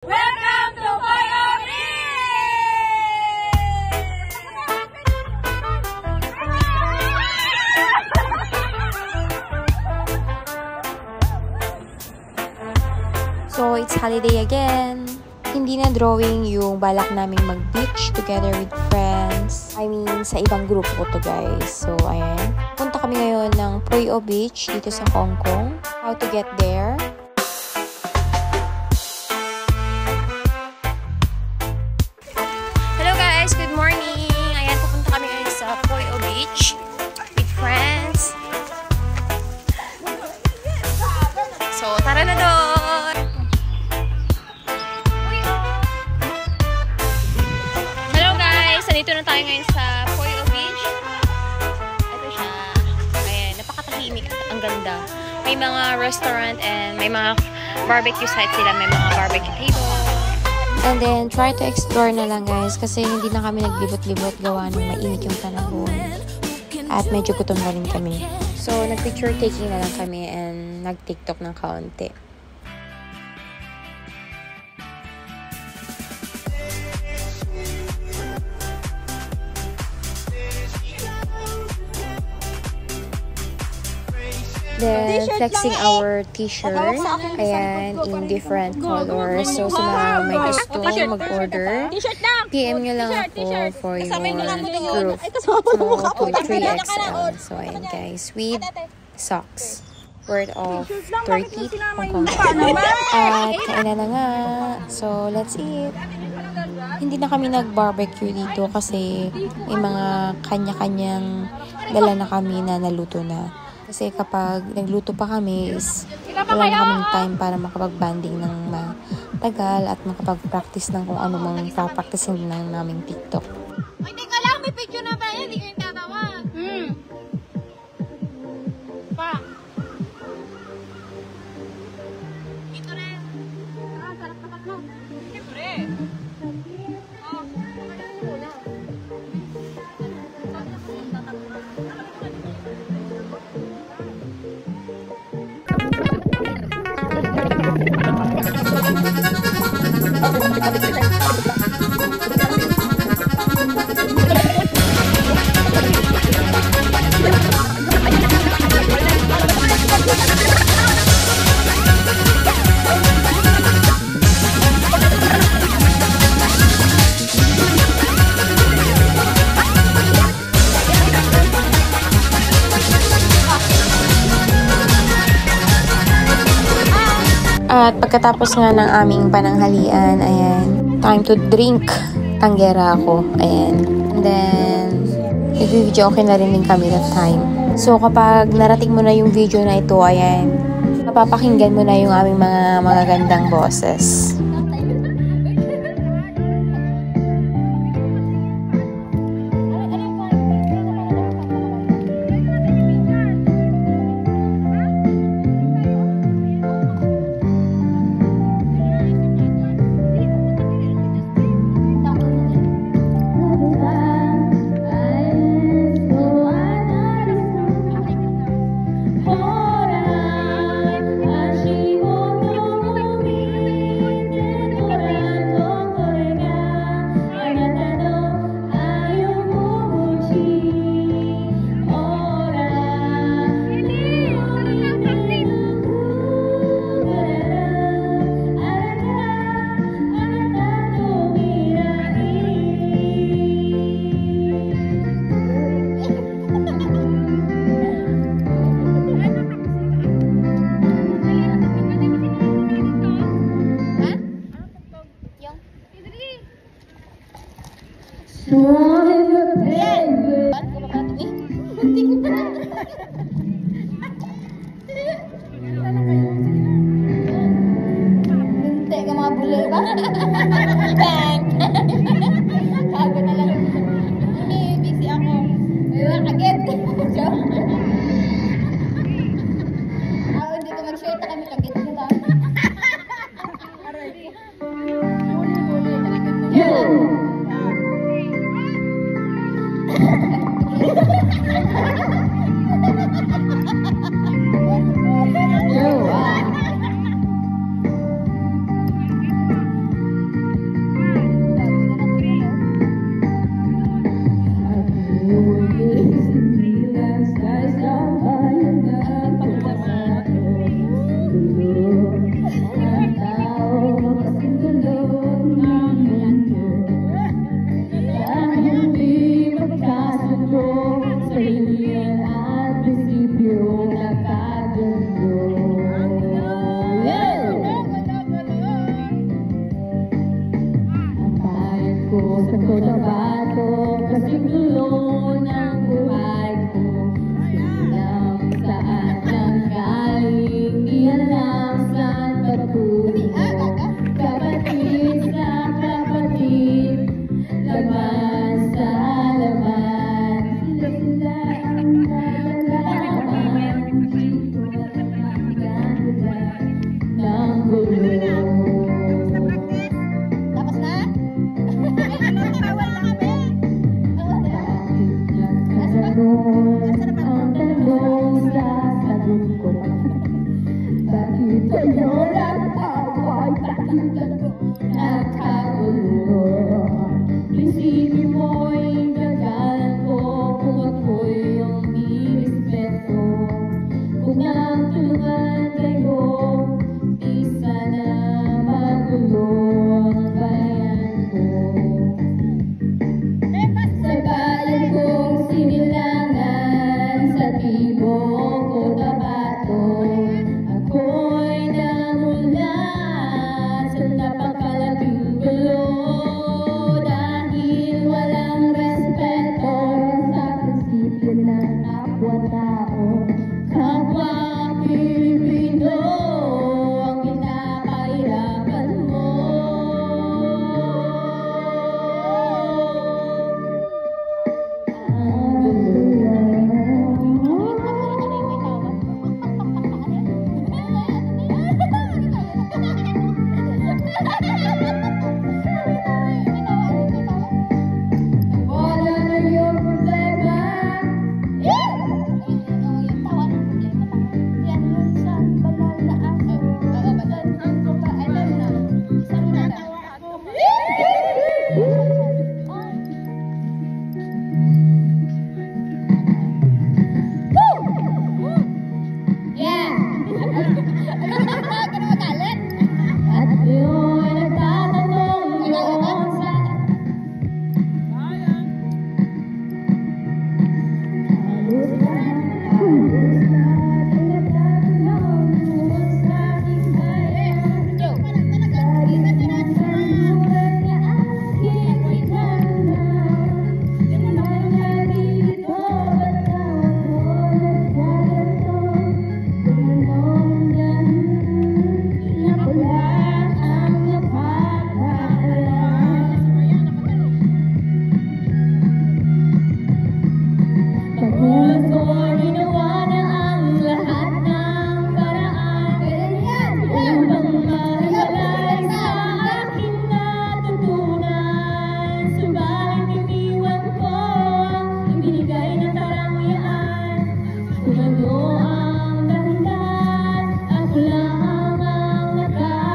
Welcome to Koyo So, it's holiday again. Hindi na drawing yung balak naming mag-beach together with friends. I mean, sa ibang grupo ko to, guys. So, ayan. Punta kami ngayon ng Puyo Beach dito sa Hong Kong. How to get there? Hello guys! Good morning! Ayan, pupunta kami ngayon sa Puyo Beach with friends. So, tara na doon! Hello guys! Nandito na tayo ngayon sa Puyo Beach. Ito siya. Ayan, napakatahimik. Ang ganda. May mga restaurant and may mga barbecue sites sila. May mga barbecue table. And then, try to explore na lang guys kasi hindi na kami naglibot-libot gawa ng mainit yung panahon. At medyo gutom na rin kami. So, nag-picture taking na lang kami and nag-tiktok ng kaunti. Then, flexing our t-shirt. Ayan, in different colors. So, sa mga may gusto mag-order, PM nyo lang ako for your group. So, to 3XL. So, ayan guys. With socks. Worth of 30 Hong Kong. At kainan na nga. So, let's eat. Hindi na kami nag-barbecue dito kasi may mga kanya-kanyang dala na kami na naluto na. Kasi kapag nagluto pa kami is wala kaming time para makapag-banding ng matagal at makapag-practice ng kung ano mang practice ng naming TikTok. Ay, teka lang, may picture na ba yan? Hindi ko yung tatawag. Pa. Ito rin. Ah, sarap na mo. Siyempre. At pagkatapos nga ng aming pananghalian, ayan, time to drink. Tanggera ako, ayan. And then, nag-video okay na rin kami that time. So, kapag narating mo na yung video na ito, ayan, mapapakinggan mo na yung aming mga magagandang boses. Kago na lang. Busy ako. Ayun, agad. Dito mag-share na kami kagit na lang. sa Cotabato, kasing gulo ng buhay ko. Alam saan nang galing, di alam saan patungo. Kapatid sa kapatid, laban sa laban, sila ang nalalaman. Ng gulo. Tapos na? Bawal na kami. Ang tanong sa sagot ko, bakit kayo nagtawag? Bakit kayo nagkagulo? Prinsipyo mo'y gagalan ko kung ako'y iyong nirespeto. Kung nagtulungan kayo, di sana magulo ang bayan ko. Sa bayan kong sinilangan, sa tibok Cotabato, ako'y namula sa napakalaking gulo. Dahil walang respeto sa prinsipyo ng kapwa-tao, kapwa Pilipino ang pinapahirapan mo. Wala na yung problema. At yun ang tatanong noon sa halos lahat ay nagtatanong noon sa aking bayan. Dahil sinasaluhan na aking pinanang, naman nandito at tawag ko nagkaganto. Ganun lang, wala ang napapaalam. Pagmulat ko'y ginawa na ang lahat ng paraan upang mahiwalay sa aking natutunan. Subalit iniwan ko ang ibinigay na karangyaan. Kung ano ang dahilan, ako lang ang nakakaalam.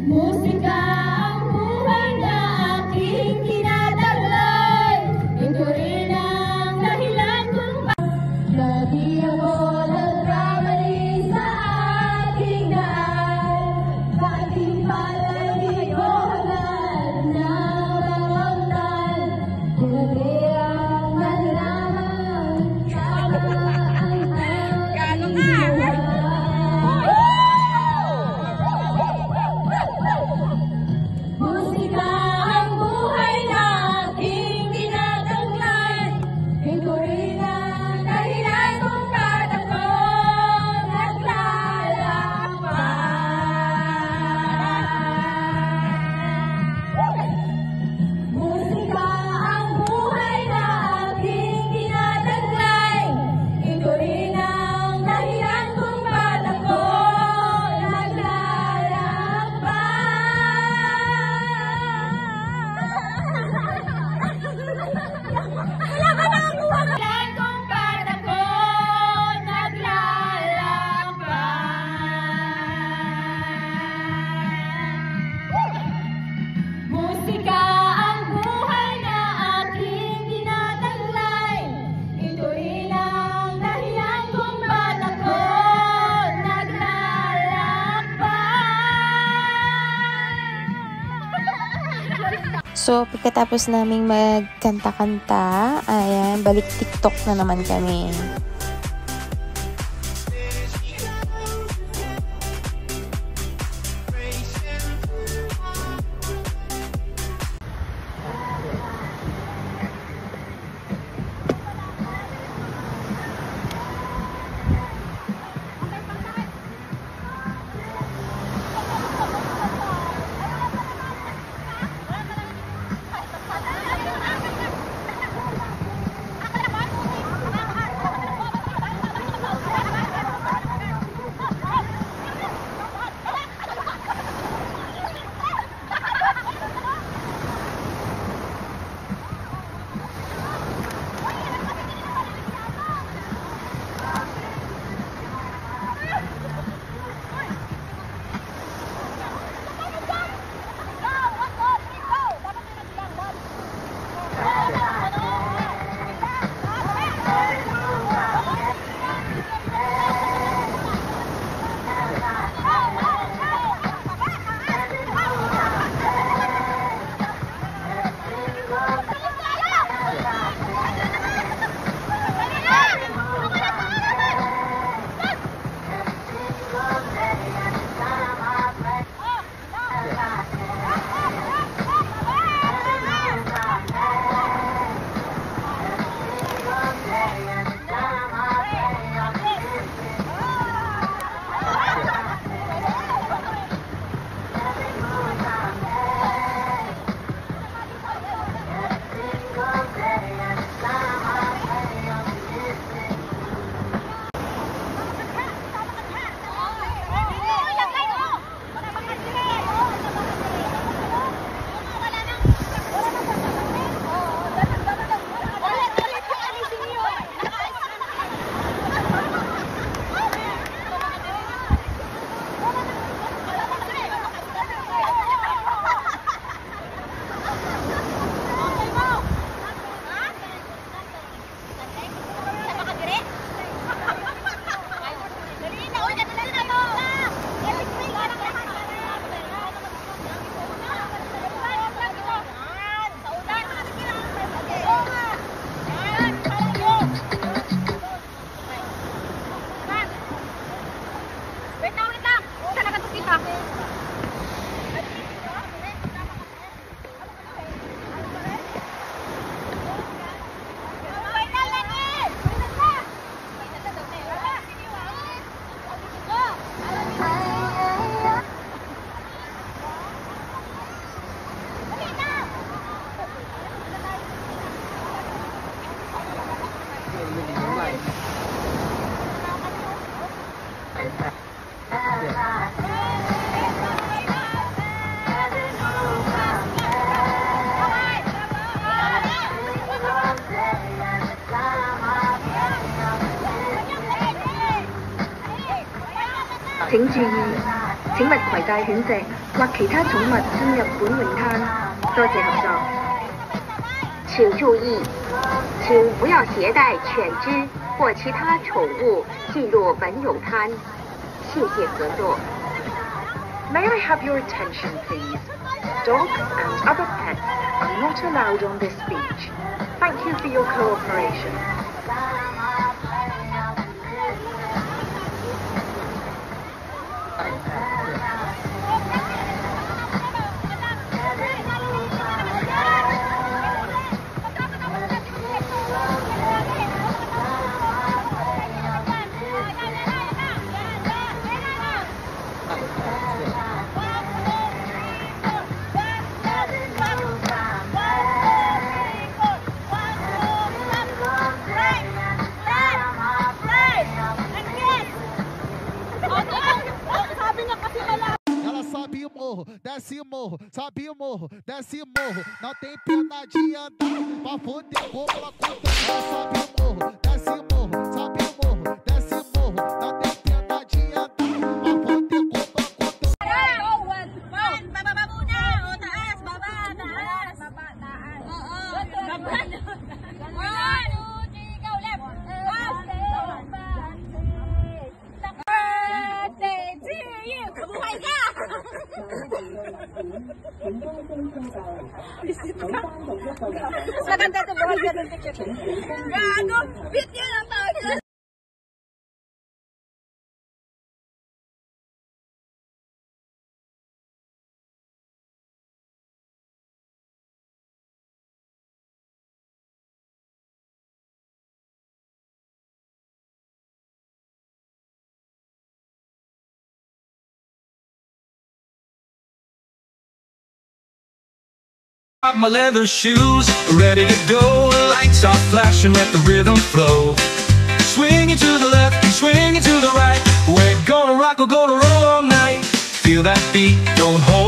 Musika ang buhay na aking tinataglay. Ito rin ang dahilan kung bakit di ako nagkamali sa aking daan. Bakit di palagi ko hangad na maramdaman. Grabe ang nalaman, tama ang aking buhay. Musika ang buhay na aking tinataglay. Ito rin ang dahilan kung bakit ako naglalakbay. Musika ang buhay na aking tinataglay. Ito rin ang dahilan kung bakit ako Musika ang buhay na aking tinataglay. Ito rin ang dahilan kung bakit ako naglalakbay. So, pagkatapos naming magkanta-kanta, ayan, balik TikTok na naman kami. 請注意，請勿攜帶犬隻或其他寵物進入本泳灘。多謝合作。請注意，請不要攜帶犬隻或其他寵物進入本泳灘。謝謝合作。May I have your attention, please? Dogs and other pets are not allowed on this beach. Thank you for your cooperation. Desce o morro, sobe o morro, desce o morro. Não tem pena de andar pra foder como ela conta. Sobe o morro, desce o morro, sobe o morro, desce o morro. Não tem pena de andar pra foder como ela conta. Baba muna. O, taas, baba, taas. Baba, taas. Oo. Baba. 1, 2, 3, go, left. Birthday to you. Kabuhay ka. Maganda ito, buhay ka ng picture. Gago, beat yun ang tawag. My leather shoes, ready to go. Lights are flashing, let the rhythm flow. Swinging to the left and swinging to the right. We're gonna rock, we're gonna roll all night. Feel that beat, don't hold